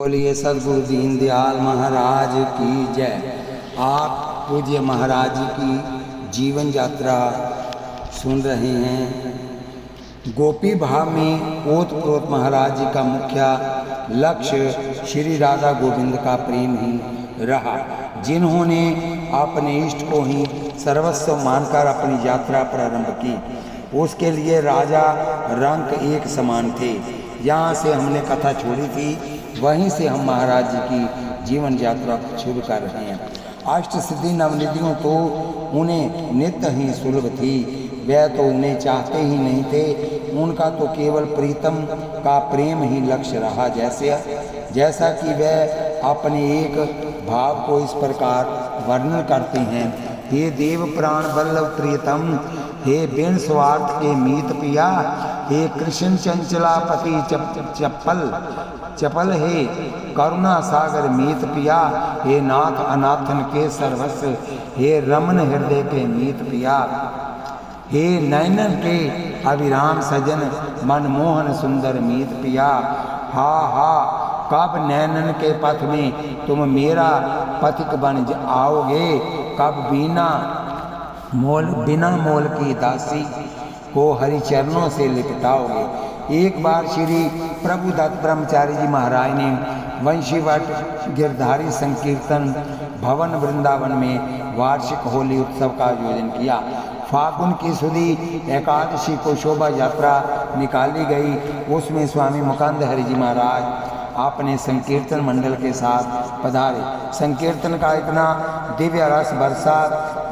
बोलिए सद्गुरु दीनदयाल महाराज की जय। आप पूज्य महाराज जी की जीवन यात्रा सुन रहे हैं। गोपी भाव में ओतप्रोत महाराज जी का मुख्य लक्ष्य श्री राधा गोविंद का प्रेम ही रहा, जिन्होंने अपने इष्ट को ही सर्वस्व मानकर अपनी यात्रा प्रारंभ की। उसके लिए राजा रंक एक समान थे। यहाँ से हमने कथा छोड़ी थी, वहीं से हम महाराज जी की जीवन यात्रा शुरू कर रहे हैं। अष्ट सिद्धि नवनिधियों तो उन्हें नित्य ही सुलभ थी, वह तो उन्हें चाहते ही नहीं थे। उनका तो केवल प्रीतम का प्रेम ही लक्ष्य रहा। जैसा कि वह अपने एक भाव को इस प्रकार वर्णन करते हैं। हे देव प्राण वल्लभ प्रियतम, हे बिन स्वार्थ के मीत पिया, हे कृष्ण चंचलापति चपल, हे करुणा सागर मीत पिया, हे नाथ अनाथन के सर्वस्व, हे रमन हृदय के मीत पिया, हे नयनन के अविराम सजन, मनमोहन सुंदर मीत पिया। हा हा कब नैनन के पथ में तुम मेरा पथिक बन आओगे, कब बिना मोल की दासी को हरि चरणों से लिपटाओगे। एक बार श्री प्रभु दत्त ब्रह्मचारी जी महाराज ने वंशीवट गिरधारी संकीर्तन भवन वृंदावन में वार्षिक होली उत्सव का आयोजन किया। फागुन की सुदी एकादशी को शोभा यात्रा निकाली गई। उसमें स्वामी मुकुंद हरि जी महाराज अपने संकीर्तन मंडल के साथ पधारे। संकीर्तन का इतना दिव्य रस बरसा,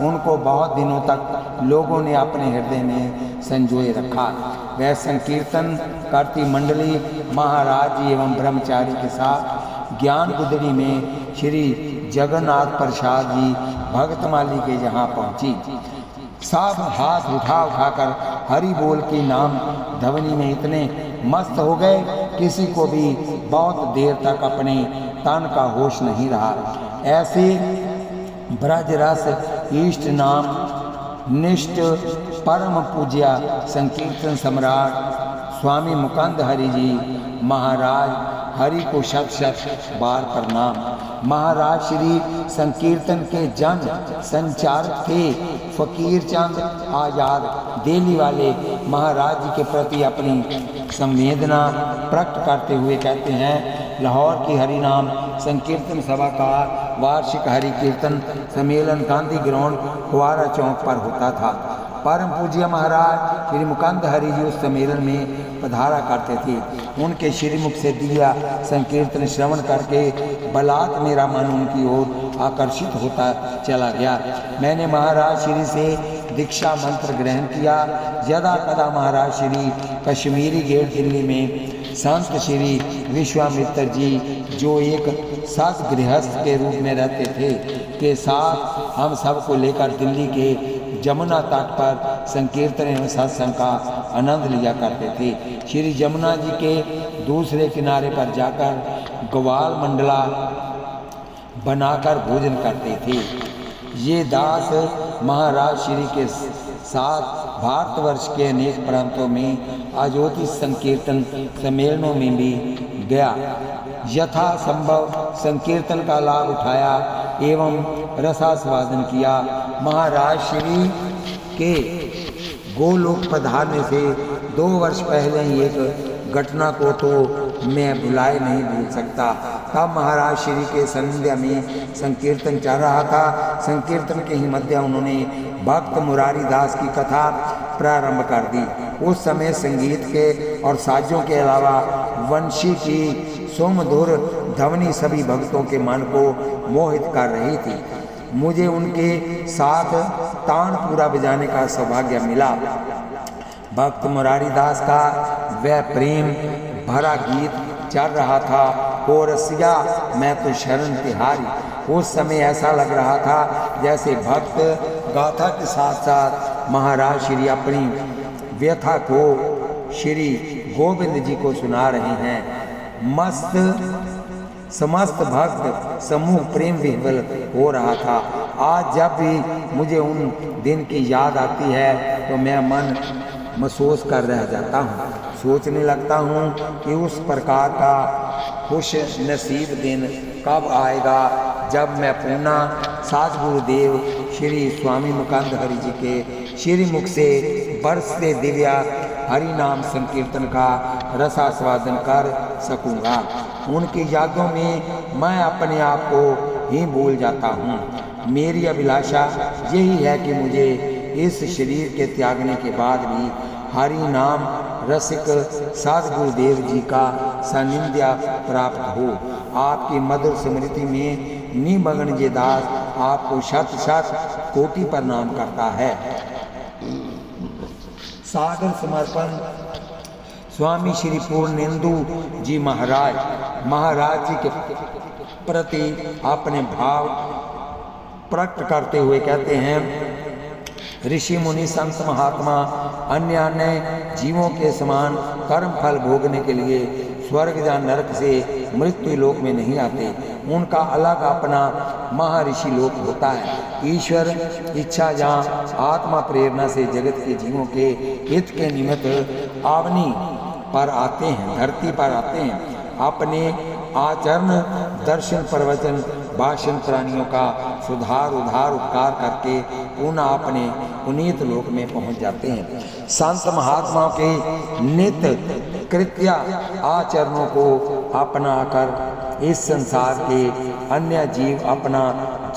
उनको बहुत दिनों तक लोगों ने अपने हृदय में संजोए रखा। वह संकीर्तन करती मंडली महाराज जी एवं ब्रह्मचारी के साथ ज्ञान गुदड़ी में श्री जगन्नाथ प्रसाद जी भगतमाली के जहाँ पहुँची। सब हाथ उठाकर हरि बोल की नाम ध्वनि में इतने मस्त हो गए, किसी को भी बहुत देर तक अपने तन का होश नहीं रहा। ऐसे ब्रज रस इष्ट नाम निष्ठ परम पूज्य संकीर्तन सम्राट स्वामी मुकुंद हरि जी महाराज हरि को शत बार प्रणाम। महाराज श्री संकीर्तन के जन संचारक थे। फकीर चंद आजाद दिल्ली वाले महाराज जी के प्रति अपनी संवेदना प्रकट करते हुए कहते हैं, लाहौर की हरि नाम संकीर्तन सभा का वार्षिक हरि कीर्तन सम्मेलन गांधी ग्राउंड कुआरा चौक पर होता था। परम पूज्य महाराज श्री मुकुंद हरि जी उस सम्मेलन में पधारा करते थे। उनके श्रीमुख से दिया संकीर्तन श्रवण करके बलात् मेरा मन उनकी ओर आकर्षित होता चला गया। मैंने महाराज श्री से दीक्षा मंत्र ग्रहण किया। यदा कदा महाराज श्री कश्मीरी गेट दिल्ली में संत श्री विश्वामित्र जी, जो एक सत गृहस्थ के रूप में रहते थे, के साथ हम सबको लेकर दिल्ली के जमुना तट पर संकीर्तन एवं सत्संग का आनंद लिया करते थे। श्री जमुना जी के दूसरे किनारे पर जाकर ग्वाल मंडला बनाकर भोजन करते थे। ये दास महाराज श्री के साथ भारतवर्ष के अनेक प्रांतों में आयोजित संकीर्तन सम्मेलनों में भी गया। यथा संभव संकीर्तन का लाभ उठाया एवं रसास्वादन किया। महाराज श्री के गोलोक पधारने से 2 वर्ष पहले ही एक घटना को तो मैं भुलाए नहीं भूल सकता। तब महाराज श्री के संध्या में संकीर्तन चल रहा था। संकीर्तन के ही मध्य उन्होंने भक्त मुरारी दास की कथा प्रारंभ कर दी। उस समय संगीत के और साजों के अलावा वंशी की सुमधुर ध्वनि सभी भक्तों के मन को मोहित कर रही थी। मुझे उनके साथ तानपुरा बजाने का सौभाग्य मिला। भक्त मुरारी दास का वह प्रेम भरा गीत चल रहा था, ओ रसिया मैं तो शरण तिहारी। उस समय ऐसा लग रहा था जैसे भक्त गाथा के साथ साथ महाराज श्री अपनी व्यथा को श्री गोविंद जी को सुना रहे हैं। समस्त भक्त समूह प्रेम विह्वल हो रहा था। आज जब भी मुझे उन दिन की याद आती है तो मैं मन महसूस कर रह जाता हूँ। सोचने लगता हूँ कि उस प्रकार का खुश नसीब दिन कब आएगा जब मैं पुनः सद्गुरुदेव श्री स्वामी मुकंद हरि जी के श्री मुख से बरसते दिव्या हरि नाम संकीर्तन का रसास्वादन कर सकूंगा। उनकी यादों में मैं अपने आप को ही भूल जाता हूँ। मेरी अभिलाषा यही है कि मुझे इस शरीर के त्यागने के बाद भी हरि नाम रसिक सद्गुरुदेव जी का सानिध्य प्राप्त हो। आपकी मधुर स्मृति में निमग्न ये दास आपको शत शत कोटि प्रणाम करता है। सादर समर्पण स्वामी श्री पूर्णेंदु जी महाराज जी के प्रति अपने भाव प्रकट करते हुए कहते हैं, ऋषि मुनि संत महात्मा अन्य अन्य जीवों के समान कर्म फल भोगने के लिए स्वर्ग या नरक से मृत्यु लोक में नहीं आते। उनका अलग अपना महर्षि लोक होता है। ईश्वर इच्छा या आत्मा प्रेरणा से जगत के जीवों के हित के निमित्त आवनी पर आते हैं, धरती पर आते हैं। अपने आचरण दर्शन प्रवचन भाषण प्राणियों का सुधार उद्धार उपकार करके पुनः अपने पुनीत लोक में पहुंच जाते हैं। संत महात्माओं के नित्य कृत्य आचरणों को अपनाकर इस संसार के अन्य जीव अपना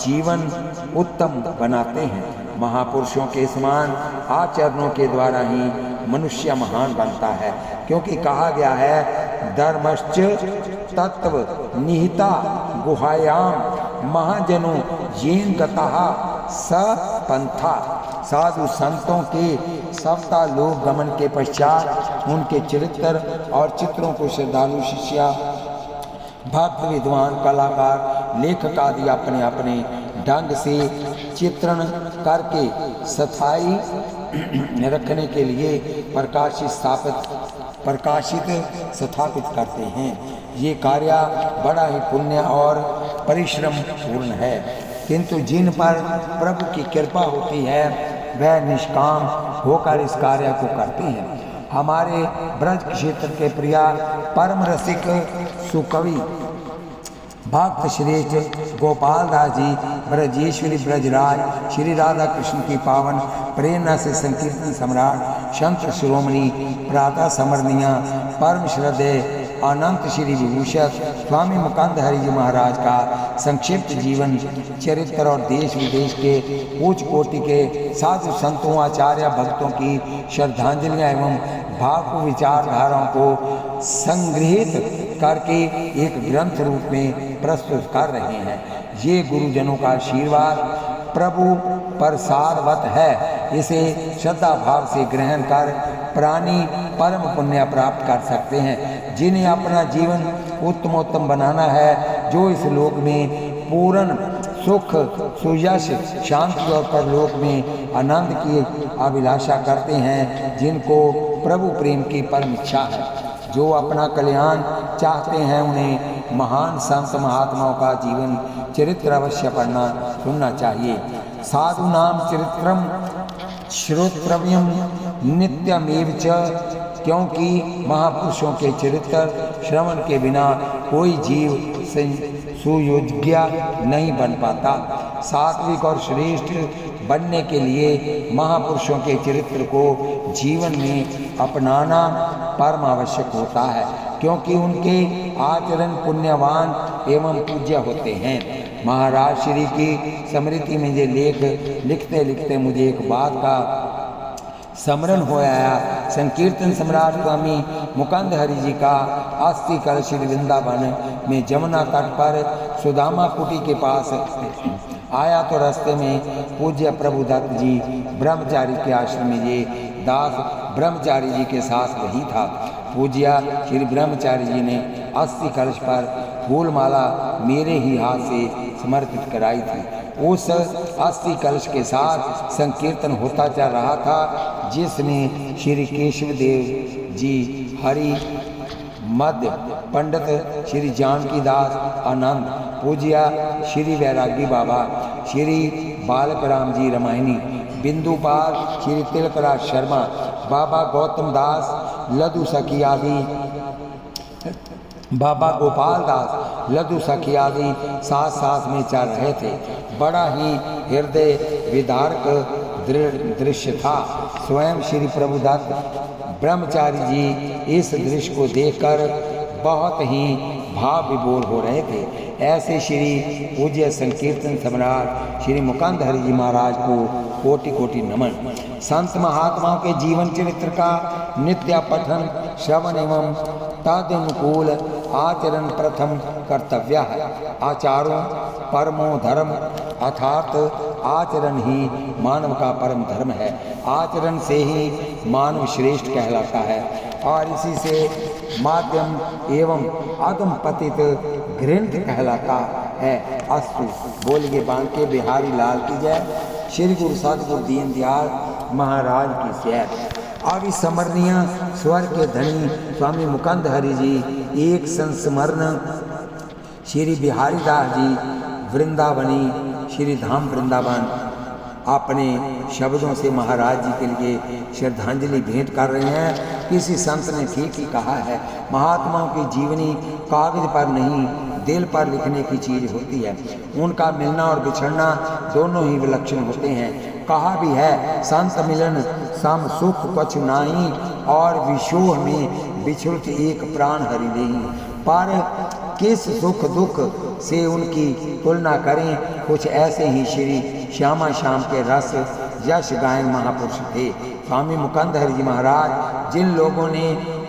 जीवन उत्तम बनाते हैं। महापुरुषों के समान आचरणों के द्वारा ही मनुष्य महान बनता है, क्योंकि कहा गया है धर्मश्च तत्व निहिता गुहायाम महाजनों येन गतः स पंथा। साधु संतों के सप्ताह लोक गमन के पश्चात उनके चरित्र और चित्रों को श्रद्धालु शिष्या भक्त विद्वान कलाकार लेखक आदि अपने अपने ढंग से चित्रण करके स्थायी रखने के लिए प्रकाशित स्थापित करते हैं। ये कार्य बड़ा ही पुण्य और परिश्रम पूर्ण है, किंतु जिन पर प्रभु की कृपा होती है वह निष्काम होकर इस कार्य को करते हैं। हमारे ब्रज क्षेत्र के प्रिया परम रसिक सुकवि भक्त श्रेष्ठ गोपाल दास जी ब्रजेश्वरी ब्रजराज श्री राधा कृष्ण की पावन प्रेरणा से संकीर्तन सम्राट संत शिरोमणि प्रातः समरणीय परम श्रद्धेय अनंत श्री विभूषण स्वामी मुकंद हरि जी महाराज का संक्षिप्त जीवन चरित्र और देश विदेश के उच्च कोटि के साधु संतों आचार्य भक्तों की श्रद्धांजलियां एवं भाव विचारधाराओं को संग्रहित करके एक ग्रंथ रूप में प्रस्तुत कर रहे हैं। ये गुरुजनों का आशीर्वाद प्रभु प्रसादवत है। इसे श्रद्धा भाव से ग्रहण कर प्राणी परम पुण्य प्राप्त कर सकते हैं। जिन्हें अपना जीवन उत्तमोत्तम बनाना है, जो इस लोक में पूर्ण सुख सुयश शांति और परलोक में आनंद की अभिलाषा करते हैं, जिनको प्रभु प्रेम की परम इच्छा है, जो अपना कल्याण चाहते हैं, उन्हें महान संत महात्माओं का जीवन चरित्र अवश्य पढ़ना सुनना चाहिए। साधु नाम चरित्रम श्रोत्रव्यम नित्यमेव च, क्योंकि महापुरुषों के चरित्र श्रवण के बिना कोई जीव सुयोग्य नहीं बन पाता। सात्विक और श्रेष्ठ बनने के लिए महापुरुषों के चरित्र को जीवन में अपनाना परम आवश्यक होता है, क्योंकि उनके आचरण पुण्यवान एवं पूज्य होते हैं। महाराज श्री की स्मृति में ये लेख लिखते लिखते मुझे एक बात का स्मरण हो आया। संकीर्तन सम्राट स्वामी मुकंद हरि जी का अस्थि कलश श्री वृंदावन में जमुना तट पर सुदामा कुटी के पास आया तो रास्ते में पूज्य प्रभु दत्त जी ब्रह्मचारी के आश्रम में ये दास ब्रह्मचारी जी के साथ वही था। पूज्य श्री ब्रह्मचारी जी ने अस्थि कलश पर फूलमाला मेरे ही हाथ से समर्पित कराई थी। उस अस्थि कलश के साथ संकीर्तन होता चल रहा था, जिसमें श्री केशव देव जी हरि मध्य पंडित श्री जानकी दास आनंद, पूज्य श्री वैरागी बाबा, श्री बालक राम जी रामायणी, बिंदुपाल श्री तिलकराज शर्मा, बाबा गौतम दास लदू सखी आदि बाबा गोपाल दास लड्डू सखी आदि साथ साथ में चल रहे थे। बड़ा ही हृदय विदारक दृश्य था। स्वयं श्री प्रभुदत्त ब्रह्मचारी जी इस दृश्य को देखकर बहुत ही भाव विभोर हो रहे थे। ऐसे श्री पूज्य संकीर्तन सम्राट श्री मुकुंद हरि जी महाराज को कोटि कोटि नमन। संत महात्माओं के जीवन चरित्र का नित्य पठन श्रवण एवं तदनुकूल आचरण प्रथम कर्तव्य है। आचारों परमो धर्म अर्थात आचरण ही मानव का परम धर्म है। आचरण से ही मानव श्रेष्ठ कहलाता है और इसी से माध्यम एवं अधम पतित घृणित कहलाता है। अस्तु। बोलिए बांके बिहारी लाल की जय। श्री गुरु सतगुरु दीनदयाल महाराज की जय। अविस्मरणीय स्वर के धनी स्वामी मुकुंद हरि जी एक संस्मरण श्री बिहारी दास जी वृंदावनी श्री धाम वृंदावन अपने शब्दों से महाराज जी के लिए श्रद्धांजलि भेंट कर रहे हैं। किसी संत ने ठीक ही कहा है, महात्माओं की जीवनी कागज पर नहीं दिल पर लिखने की चीज होती है। उनका मिलना और बिछड़ना दोनों ही विलक्षण होते हैं। कहा भी है, संत मिलन सम सुख कछु नाही और विशोह में बिछुड़त एक प्राण हरि देहि। पर किस सुख दुख से उनकी तुलना करें। कुछ ऐसे ही श्री श्यामा श्याम के रस यश गायन महापुरुष थे स्वामी मुकुंद हरि जी महाराज। जिन लोगों ने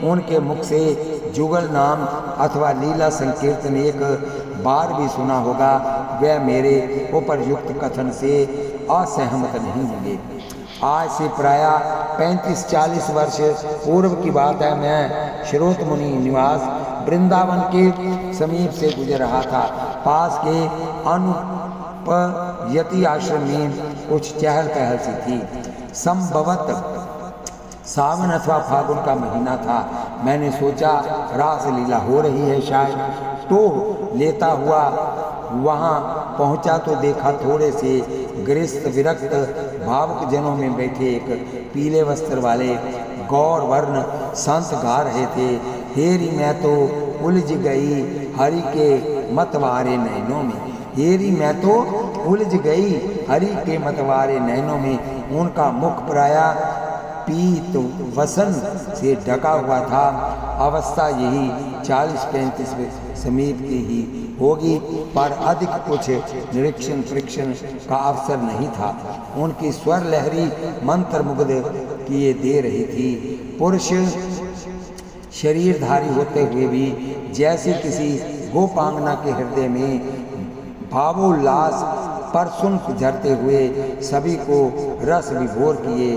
उनके मुख से जुगल नाम अथवा लीला संकीर्तन एक बार भी सुना होगा, वह मेरे उपरयुक्त कथन से असहमत नहीं होंगे। आज से प्राय 35-40 वर्ष पूर्व की बात है। मैं श्रोत मुनि निवास वृंदावन के समीप से गुजर रहा था। पास के अनुपयति आश्रम में कुछ चहल पहल सी थी। संभवत सावन अथवा फागुन का महीना था। मैंने सोचा रास लीला हो रही है, शायद तो लेता हुआ वहाँ पहुँचा तो देखा थोड़े से गृहस्थ विरक्त भावुक जनों में बैठे एक पीले वस्त्र वाले गौर वर्ण संत गा रहे थे। हेरी मैं तो उलझ गई हरि के मतवारे नैनों में। हेरी मैं तो उलझ गई हरि के मतवारे नैनों में। उनका मुख प्राया पीत वसन से ढका हुआ था। अवस्था यही 40-35 समीप की ही होगी, पर अधिक कुछ निरीक्षण परीक्षण का अवसर नहीं था। उनकी स्वर लहरी मंत्र मुग्ध किए दे रही थी। पुरुष शरीरधारी होते हुए भी जैसे किसी गोपांगना के हृदय में भावोल्लास परसुन झरते हुए सभी को रस विभोर किए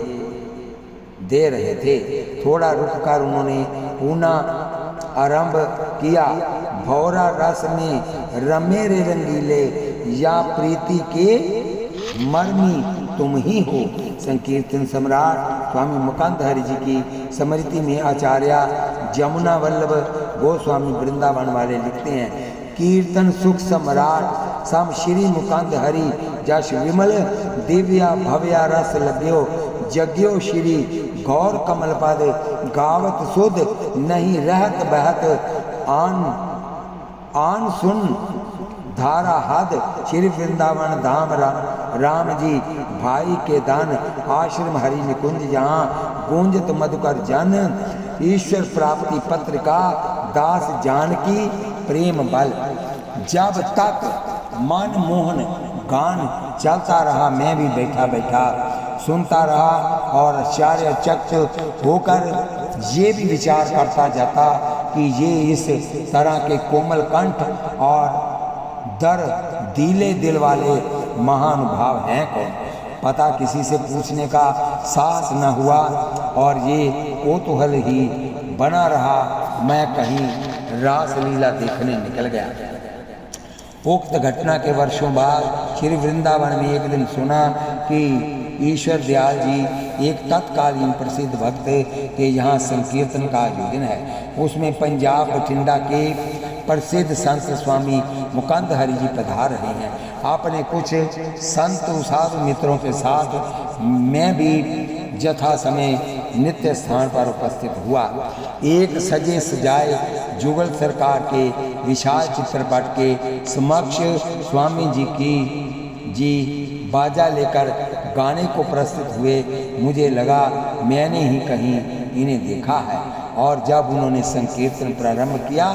दे रहे थे। थोड़ा रुककर उन्होंने पुनः आरंभ किया। भौरा रस में रमे रे रंगीले या प्रीति के मर्मी तुम ही हो। संकीर्तन सम्राट स्वामी मुकुंद हरि जी की स्मृति में आचार्य जमुना वल्लभ गोस्वामी वृंदावन वाले लिखते हैं, कीर्तन सुख सम्राट सम श्री मुकुंद हरि जश विमल दिव्या भव्या रस लभ्यो जग्यो श्री गौर कमल पद गावत सुध नहीं रहत बहत आन सुन धारा हद। श्री वृंदावन धाम राम जी भाई के दान आश्रम हरि निकुंज जहाँ गूंजत मधुकर जन ईश्वर प्राप्ति पत्र का दास जानकी प्रेम बल। जब तक मन मोहन गान चलता रहा मैं भी बैठा बैठा सुनता रहा और आश्चर्यचकित होकर ये भी विचार करता जाता कि ये इस तरह के कोमल कंठ और दर दीले दिल वाले महानुभाव हैं कौन। पता किसी से पूछने का साहस न हुआ और ये कौतूहल ही बना रहा। मैं कहीं रासलीला देखने निकल गया। उक्त घटना के वर्षों बाद श्री वृंदावन में एक दिन सुना कि ईश्वर दयाल जी एक तत्कालीन प्रसिद्ध भक्त के यहाँ संकीर्तन का आयोजन है। उसमें पंजाब बठिंडा के प्रसिद्ध संत स्वामी मुकुंद हरि जी पधार रहे हैं। आपने कुछ संत साधु मित्रों के साथ मैं भी यथा समय नित्य स्थान पर उपस्थित हुआ। एक सजे सजाए जुगल सरकार के विशाल चित्रपट के समक्ष स्वामी जी बाजा लेकर गाने को प्रस्तुत हुए। मुझे लगा मैंने ही कहीं इन्हें देखा है। और जब उन्होंने संकीर्तन प्रारंभ किया,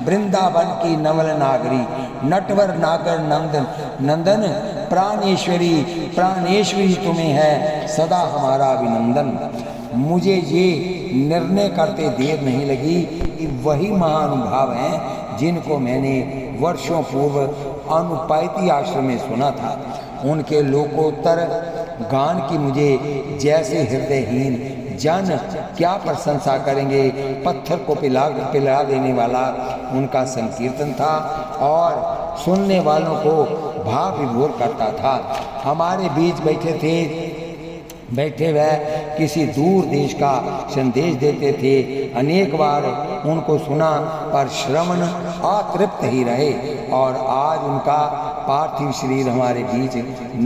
वृंदावन की नवल नागरी नटवर नागर नंदन प्राणेश्वरी तुम्हें है सदा हमारा अभिनंदन। मुझे ये निर्णय करते देर नहीं लगी कि वही महानुभाव हैं जिनको मैंने वर्षों पूर्व अनुपायती आश्रम में सुना था। उनके लोकोत्तर गान की मुझे जैसे हृदयहीन जन क्या प्रशंसा करेंगे। पत्थर को पिला देने वाला उनका संकीर्तन था और सुनने वालों को भाव विभोर करता था। हमारे बीच बैठे वह किसी दूर देश का संदेश देते थे। अनेक बार उनको सुना पर श्रवण अतृप्त ही रहे। और आज उनका पार्थिव शरीर हमारे बीच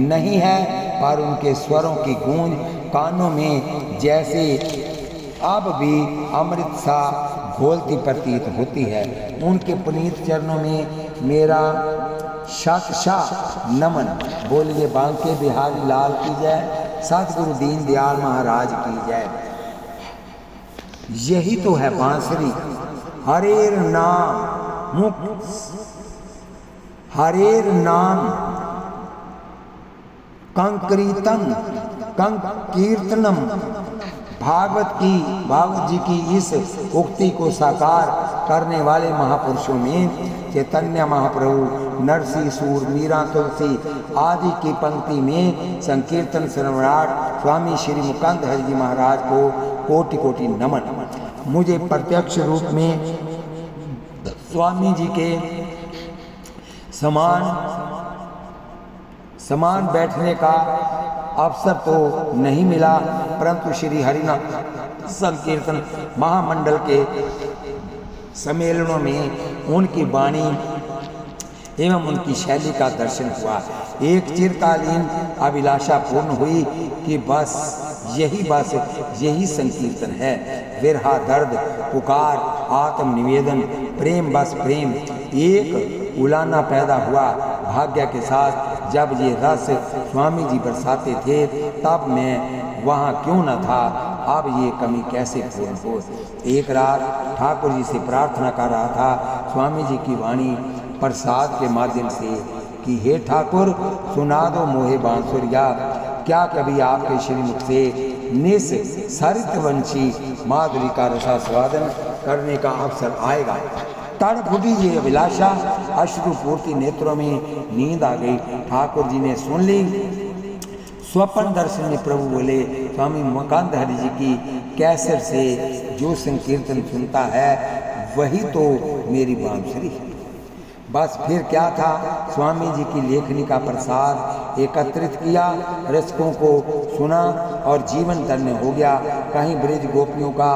नहीं है, पर उनके स्वरों की गूंज कानों में जैसे अब भी अमृत सा घोलती प्रतीत होती है। उनके पुनीत चरणों में मेरा शतशः नमन। बोलिए बांके बिहारी लाल की जय, सतगुरु दीन दयाल महाराज की जय। यही तो है बांसुरी, हरेर नाम हरेर नाम कंकीर्तनम। भागवत जी की इस उक्ति को साकार करने वाले महापुरुषों में चैतन्य महाप्रभु, नरसिंह सूर, मीरा तुलसी आदि की पंक्ति में संकीर्तन सम्राट स्वामी श्री मुकुंद हरि जी महाराज को कोटि कोटि नमन। मुझे प्रत्यक्ष रूप में स्वामी जी के समान बैठने का अवसर तो नहीं मिला, परंतु श्री हरिनाम संकीर्तन महामंडल के सम्मेलनों में उनकी वाणी एवं उनकी शैली का दर्शन हुआ। एक चिरकालीन अभिलाषा पूर्ण हुई कि बस यही संकीर्तन है। विरहा, दर्द, पुकार, आत्म निवेदन, प्रेम बस प्रेम, एक उलाना पैदा हुआ। भाग्य के साथ जब ये रस स्वामी जी बरसाते थे तब मैं वहाँ क्यों न था। अब ये कमी कैसे पूर्ण हो। एक रात ठाकुर जी से प्रार्थना कर रहा था स्वामी जी की वाणी प्रसाद के माध्यम से कि हे ठाकुर सुना दो मोहे बांसुरिया। क्या कभी आपके श्रीमुख से निस सरितवंशी माधुरी का रसास्वादन करने का अवसर आएगा। तड़प उठी ये अभिलाषा, अश्रुपूर्ति नेत्रों में नींद आ गई। ठाकुर जी ने सुन ली। स्वप्न दर्शन में प्रभु बोले, स्वामी मुकुंद हरि जी की कैसेट से जो संकीर्तन सुनता है वही तो मेरी बांसुरी है। बस फिर क्या था, स्वामी जी की लेखनी का प्रसाद एकत्रित किया, रसिकों को सुना और जीवन धन्य हो गया। कहीं ब्रज गोपियों का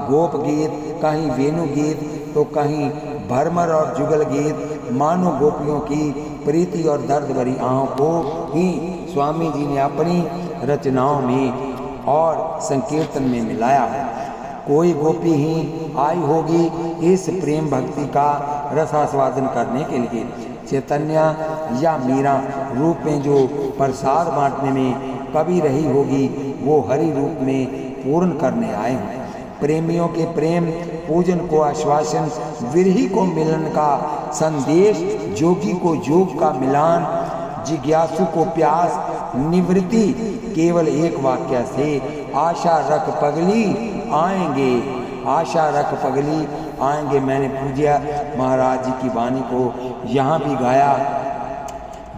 गोप गीत, कहीं वेणु गीत, तो कहीं भरमर और जुगल गीत। मानो गोपियों की प्रीति और दर्द भरी आहों को ही स्वामी जी ने अपनी रचनाओं में और संकीर्तन में मिलाया है। कोई गोपी ही आई होगी इस प्रेम भक्ति का रसास्वादन करने के लिए। चैतन्य या मीरा रूप में जो प्रसाद बांटने में कभी रही होगी वो हरि रूप में पूर्ण करने आए हैं। प्रेमियों के प्रेम पूजन को आश्वासन, विरही को मिलन का संदेश, जोगी को योग का मिलान, जिज्ञासु को प्यास निवृत्ति केवल एक वाक्य से। आशा रख पगली आएंगे, आशा रख पगली आएंगे। मैंने पूज्य महाराज जी की वाणी को यहाँ भी गाया,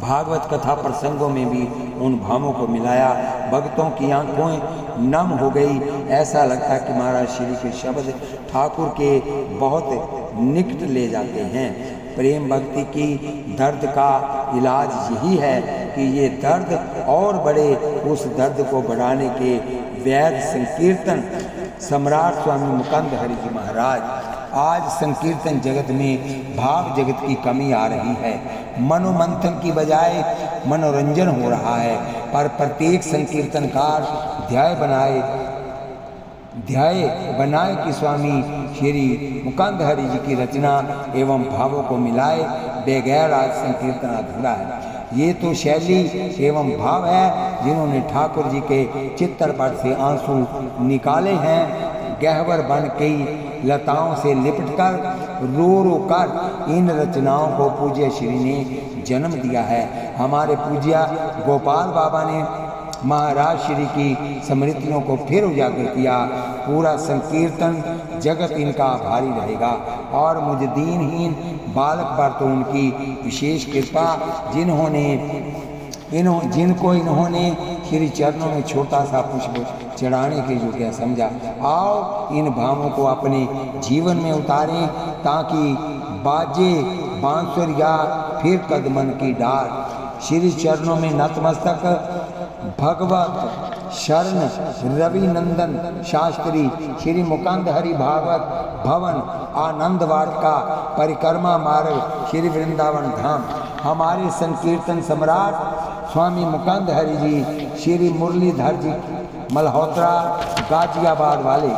भागवत कथा प्रसंगों में भी उन भावों को मिलाया। भक्तों की आंखें नम हो गई। ऐसा लगता कि महाराज श्री के शब्द ठाकुर के बहुत निकट ले जाते हैं। प्रेम भक्ति की दर्द का इलाज यही है कि ये दर्द और बढ़े। उस दर्द को बढ़ाने के वैद्य संकीर्तन सम्राट स्वामी मुकुंद हरि जी महाराज। आज संकीर्तन जगत में भाव जगत की कमी आ रही है। मनोमंथन की बजाय मनोरंजन हो रहा है। पर प्रत्येक संकीर्तनकार ध्याय बनाए ध्याय बनाए कि स्वामी श्री मुकुंद हरि जी की रचना एवं भावों को मिलाए बगैर आज संकीर्तन अधूरा है। ये तो शैली एवं भाव है जिन्होंने ठाकुर जी के चित्तरपट से आंसू निकाले हैं। गहवर बन कई लताओं से लिपटकर रो रो कर इन रचनाओं को पूज्य श्री ने जन्म दिया है। हमारे पूज्य गोपाल बाबा ने महाराज श्री की स्मृतियों को फिर उजागर किया। पूरा संकीर्तन जगत इनका आभारी रहेगा और मुझ दीनहीन बालक पर तो उनकी विशेष कृपा जिनको इन्होंने श्री चरणों में छोटा सा पुष्प चढ़ाने के योग्य समझा। आओ इन भावों को अपने जीवन में उतारें ताकि बाजे बांसुरिया फिर कदमन की डार। श्री चरणों में नतमस्तक भगवत शरण रवि नंदन शास्त्री श्री मुकुंद हरि भागवत भवन आनंद वाटिका परिक्रमा मार्ग श्री वृंदावन धाम। हमारे संकीर्तन सम्राट स्वामी मुकुंद हरि जी श्री मुरलीधर जी मल्होत्रा गाजियाबाद वाले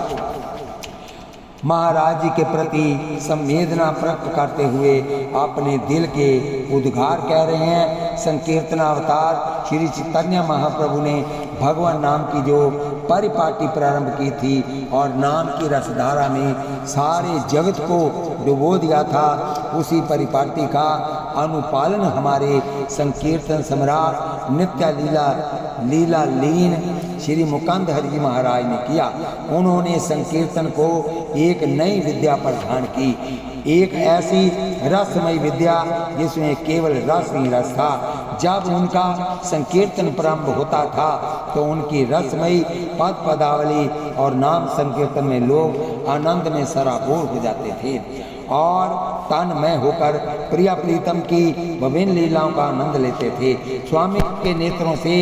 महाराज जी के प्रति संवेदना प्रकट करते हुए अपने दिल के उद्गार कह रहे हैं। संकीर्तनावतार श्री चैतन्य महाप्रभु ने भगवान नाम की जो परिपाटी प्रारंभ की थी और नाम की रसधारा में सारे जगत को डुबो दिया था, उसी परिपाटी का अनुपालन हमारे संकीर्तन सम्राट नित्य लीला लीन श्री मुकुंद हरि जी महाराज ने किया। उन्होंने संकीर्तन को एक नई विद्या प्रदान की, एक ऐसी रसमयी विद्या जिसमें केवल रस ही रस था। जब उनका संकीर्तन प्रारंभ होता था तो उनकी रसमयी पद पदावली और नाम संकीर्तन में लोग आनंद में सराबोर हो जाते थे और तन्मय होकर प्रिया प्रीतम की विभिन्न लीलाओं का आनंद लेते थे। स्वामी के नेत्रों से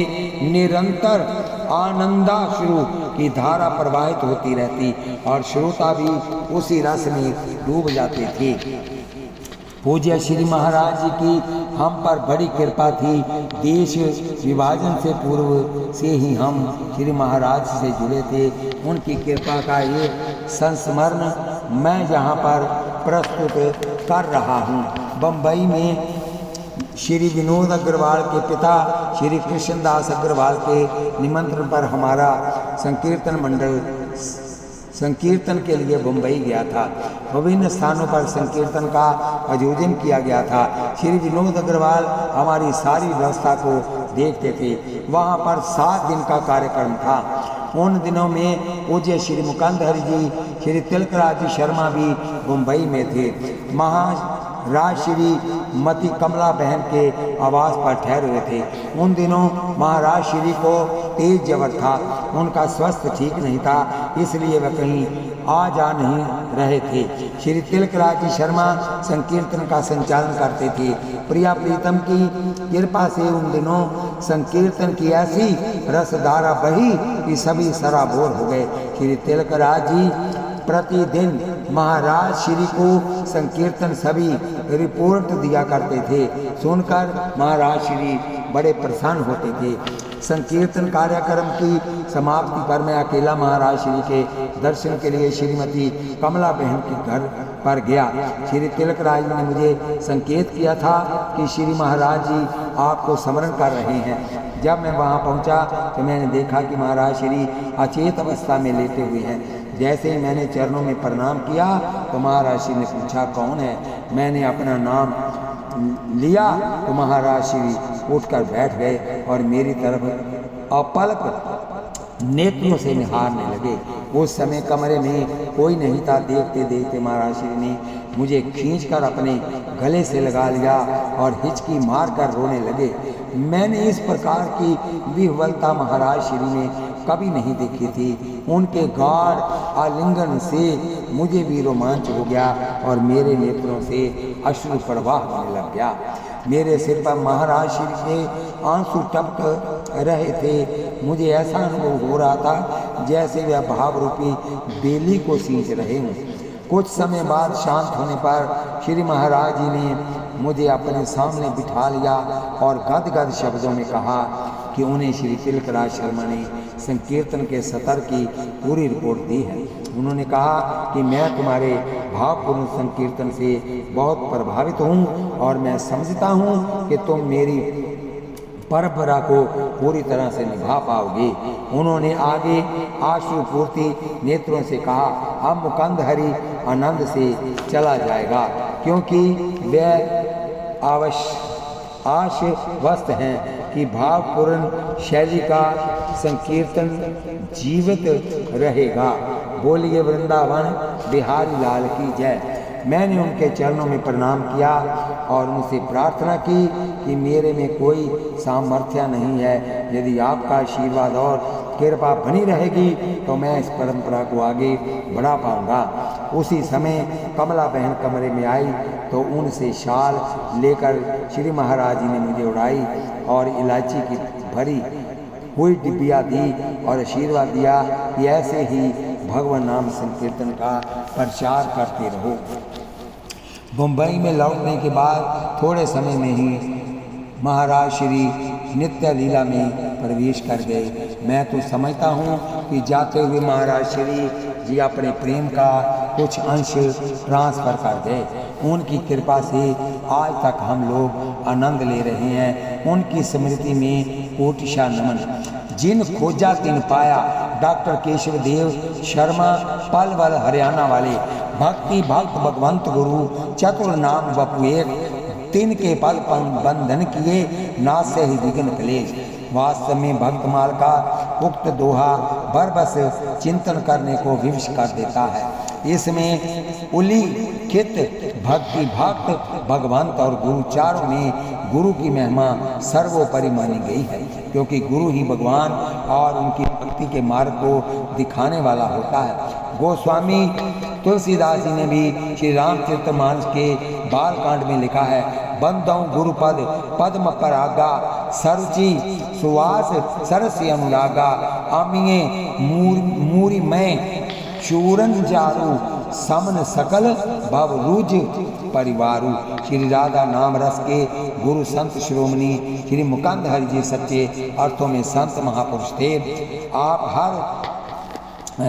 निरंतर आनंदाश्रु की धारा प्रवाहित होती रहती और श्रोता भी उसी रस में डूब जाते थे। पूज्य श्री महाराज जी की हम पर बड़ी कृपा थी। देश विभाजन से पूर्व से ही हम श्री महाराज से जुड़े थे। उनकी कृपा का ये संस्मरण मैं यहाँ पर प्रस्तुत कर रहा हूँ। बम्बई में श्री विनोद अग्रवाल के पिता श्री कृष्णदास अग्रवाल के निमंत्रण पर हमारा संकीर्तन मंडल संकीर्तन के लिए बम्बई गया था। विभिन्न स्थानों पर संकीर्तन का आयोजन किया गया था। श्री विनोद अग्रवाल हमारी सारी व्यवस्था को देखते थे। वहाँ पर 7 दिन का कार्यक्रम था। उन दिनों में पूज्य श्री मुकुंद हरि जी श्री तिलकराज शर्मा भी मुंबई में थे। महाराज श्री मती कमला बहन के आवास पर ठहरे हुए थे। उन दिनों महाराज श्री को तेज जबर था, उनका स्वास्थ्य ठीक नहीं था, इसलिए वह कहीं आ जा नहीं रहे थे। श्री तिलकराज शर्मा संकीर्तन का संचालन करते थे। प्रिया प्रीतम की कृपा से उन दिनों संकीर्तन की ऐसी रसधारा बही कि सभी सराबोर हो गए। श्री तिलकराज जी प्रतिदिन महाराज श्री को संकीर्तन सभी रिपोर्ट दिया करते थे। सुनकर महाराज श्री बड़े प्रसन्न होते थे। संकीर्तन कार्यक्रम की समाप्ति पर मैं अकेला महाराज श्री के दर्शन के लिए श्रीमती कमला बहन के घर पर गया। श्री तिलकराज ने मुझे संकेत किया था कि श्री महाराज जी आपको स्मरण कर रहे हैं। जब मैं वहां पहुंचा तो मैंने देखा कि महाराज श्री अचेत अवस्था में लेटे हुए हैं। जैसे ही मैंने चरणों में प्रणाम किया तो महाराज श्री ने पूछा कौन है। मैंने अपना नाम लिया तो महाराज श्री उठकर बैठ गए और मेरी तरफ अपलक नेत्रों से निहारने लगे। उस समय कमरे में कोई नहीं था। देखते देखते महाराज श्री ने मुझे खींचकर अपने गले से लगा लिया और हिचकी मारकर रोने लगे। मैंने इस प्रकार की विह्वलता महाराज श्री ने कभी नहीं देखी थी। उनके गाढ़ आलिंगन से मुझे भी रोमांच हो गया और मेरे नेत्रों से अश्रु प्रवाह होने लग गया। मेरे सिर पर महाराज श्री के आंसू टपक रहे थे। मुझे ऐसा अनुभव हो रहा था जैसे वह भाव रूपी बेली को सींच रहे हों। कुछ समय बाद शांत होने पर श्री महाराज जी ने मुझे अपने सामने बिठा लिया और गदगद शब्दों में कहा, कि उन्हें श्री तिलकराज शर्मा ने संकीर्तन के सतर की पूरी रिपोर्ट दी है। उन्होंने कहा कि मैं तुम्हारे भावपूर्ण संकीर्तन से बहुत प्रभावित हूँ और मैं समझता हूँ कि तुम मेरी परंपरा को पूरी तरह से निभा पाओगे। उन्होंने आगे आश्रुपूर्ति नेत्रों से कहा, अब मुकंद हरि आनंद से चला जाएगा, क्योंकि वह आश्वस्त हैं कि भावपूर्ण शैली का संकीर्तन जीवित रहेगा। बोलिए वृंदावन बिहारी लाल की जय। मैंने उनके चरणों में प्रणाम किया और उनसे प्रार्थना की कि मेरे में कोई सामर्थ्य नहीं है, यदि आपका आशीर्वाद और कृपा बनी रहेगी तो मैं इस परंपरा को आगे बढ़ा पाऊंगा। उसी समय कमला बहन कमरे में आई तो उनसे शाल लेकर श्री महाराज जी ने मुझे उड़ाई और इलायची की भरी हुई डिब्बियाँ दी और आशीर्वाद दिया कि ऐसे ही भगवान नाम संकीर्तन का प्रचार करते रहो। मुंबई में लौटने के बाद थोड़े समय में ही महाराज श्री नित्य लीला में प्रवेश कर गए। मैं तो समझता हूँ कि जाते हुए महाराज श्री जी अपने प्रेम का कुछ अंश ट्रांसफर कर गए। उनकी कृपा से आज तक हम लोग आनंद ले रहे हैं। उनकी स्मृति में कोटिशा नमन। जिन खोजा तिन पाया, डॉक्टर केशव देव शर्मा, पलवल हरियाणा वाले। भक्ति भक्त भगवंत गुरु चतुर नाम बपु एक, तिन के पद बंधन किए, नाश से ही विघ्न क्लेश। वास्तव में भक्तमाल का उक्त दोहा बरबस चिंतन करने को विवश कर देता है। इसमें उल्लिखित भक्ति भक्त भगवंत और गुरु चारों में गुरु की महिमा सर्वोपरि मानी गई है, क्योंकि गुरु ही भगवान और उनकी भक्ति के मार्ग को दिखाने वाला होता है। गोस्वामी तुलसीदास जी ने भी श्री रामचरितमानस के बालकांड में लिखा है, बंदौ गुरुपद पद्म परागा, सरुचि सुवास सरसी अनुरागा, अमिये मूरी मैं चूरन जारू, समन सकल भव रुज परिवारु। श्री राधा नाम रस के गुरु संत शिरोमणि श्री मुकंद हरि जी सच्चे अर्थों में संत महापुरुष थे। आप हर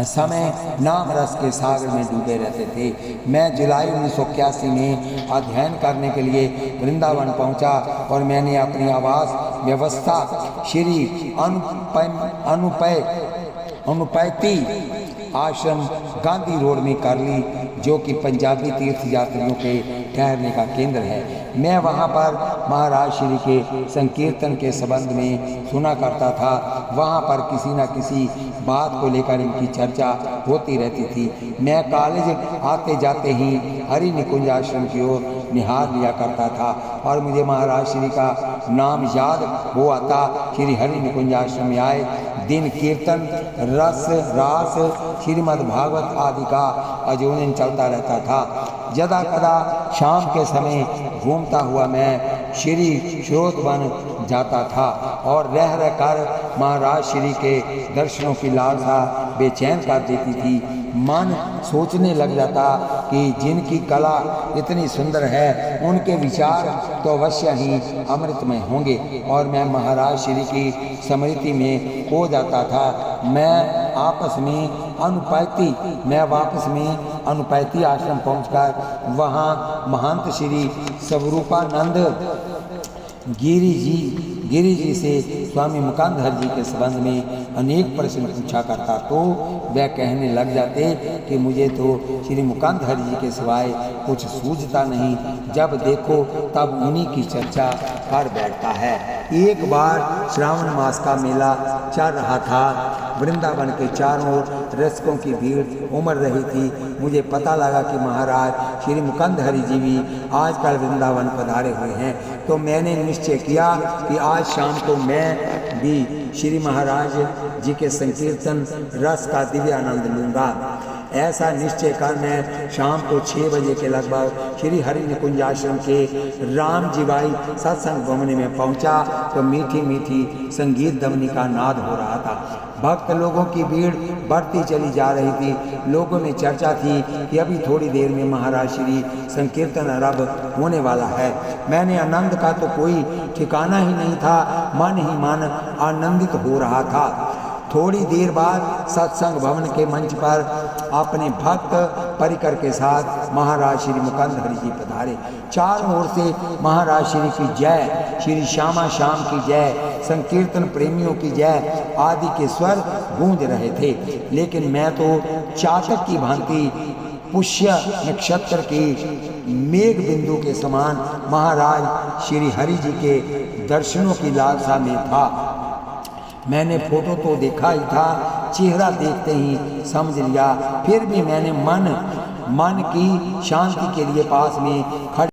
समय नाम रस के सागर में डूबे रहते थे। मैं जुलाई 1981 में अध्ययन करने के लिए वृंदावन पहुंचा और मैंने अपनी आवास व्यवस्था श्री अनुपैती आश्रम गांधी रोड में कर ली, जो कि पंजाबी तीर्थ यात्रियों के ठहरने का केंद्र है। मैं वहां पर महाराज श्री के संकीर्तन के संबंध में सुना करता था। वहां पर किसी न किसी बात को लेकर इनकी चर्चा होती रहती थी। मैं कॉलेज आते जाते ही हरि निकुंज आश्रम की ओर निहार लिया करता था और मुझे महाराज श्री का नाम याद हो आता। श्री हरि निकुंज आश्रम में आए दिन कीर्तन रस रास श्रीमद् भागवत आदि का अजोनन चलता रहता था। यदा कदा शाम के समय घूमता हुआ मैं श्री श्रोत बन जाता था और रह कर महाराज श्री के दर्शनों की लालसा बेचैन कर देती थी। मन सोचने लग जाता कि जिनकी कला इतनी सुंदर है उनके विचार तो अवश्य ही अमृतमय होंगे, और मैं महाराज श्री की स्मृति में खो जाता था। मैं वापस में अनुपैती आश्रम पहुंचकर वहां महंत श्री स्वरूपानंद गिरी जी से स्वामी मुकंद हरि जी के संबंध में अनेक प्रश्न पूछा करता, तो वह कहने लग जाते कि मुझे तो श्री मुकंद हरि जी के सिवाय कुछ सूझता नहीं, जब देखो तब उन्हीं की चर्चा कर बैठता है। एक बार श्रावण मास का मेला चल रहा था। वृंदावन के चारों ओर रसिकों की भीड़ उमड़ रही थी। मुझे पता लगा कि महाराज श्री मुकंद हरि जी भी आजकल वृंदावन पधारे हुए हैं, तो मैंने निश्चय किया कि आज शाम को मैं भी श्री महाराज जी के संकीर्तन रस का दिव्य आनंद लूँगा। ऐसा निश्चय कर मैं शाम को 6 बजे के लगभग श्री हरि निकुंज आश्रम के राम जीवाई सत्संग भवन में पहुंचा तो मीठी मीठी संगीत ध्वनि का नाद हो रहा था। भक्त लोगों की भीड़ बढ़ती चली जा रही थी। लोगों में चर्चा थी कि अभी थोड़ी देर में महाराज श्री संकीर्तन आरंभ होने वाला है। मैंने आनंद का तो कोई ठिकाना ही नहीं था, मन ही मन आनंदित हो रहा था। थोड़ी देर बाद सत्संग भवन के मंच पर अपने भक्त परिकर के साथ महाराज श्री मुकुंद हरि जी पधारे। चारों ओर से महाराज श्री की जय, श्री श्यामा श्याम की जय, संकीर्तन प्रेमियों की जय आदि के स्वर गूंज रहे थे। लेकिन मैं तो चातक की भांति पुष्य नक्षत्र की मेघ बिंदु के समान महाराज श्री हरि जी के दर्शनों की लालसा में था। मैंने फोटो तो देखा ही था, चेहरा देखते ही समझ लिया। फिर भी मैंने मन की शांति के लिए पास में खड़े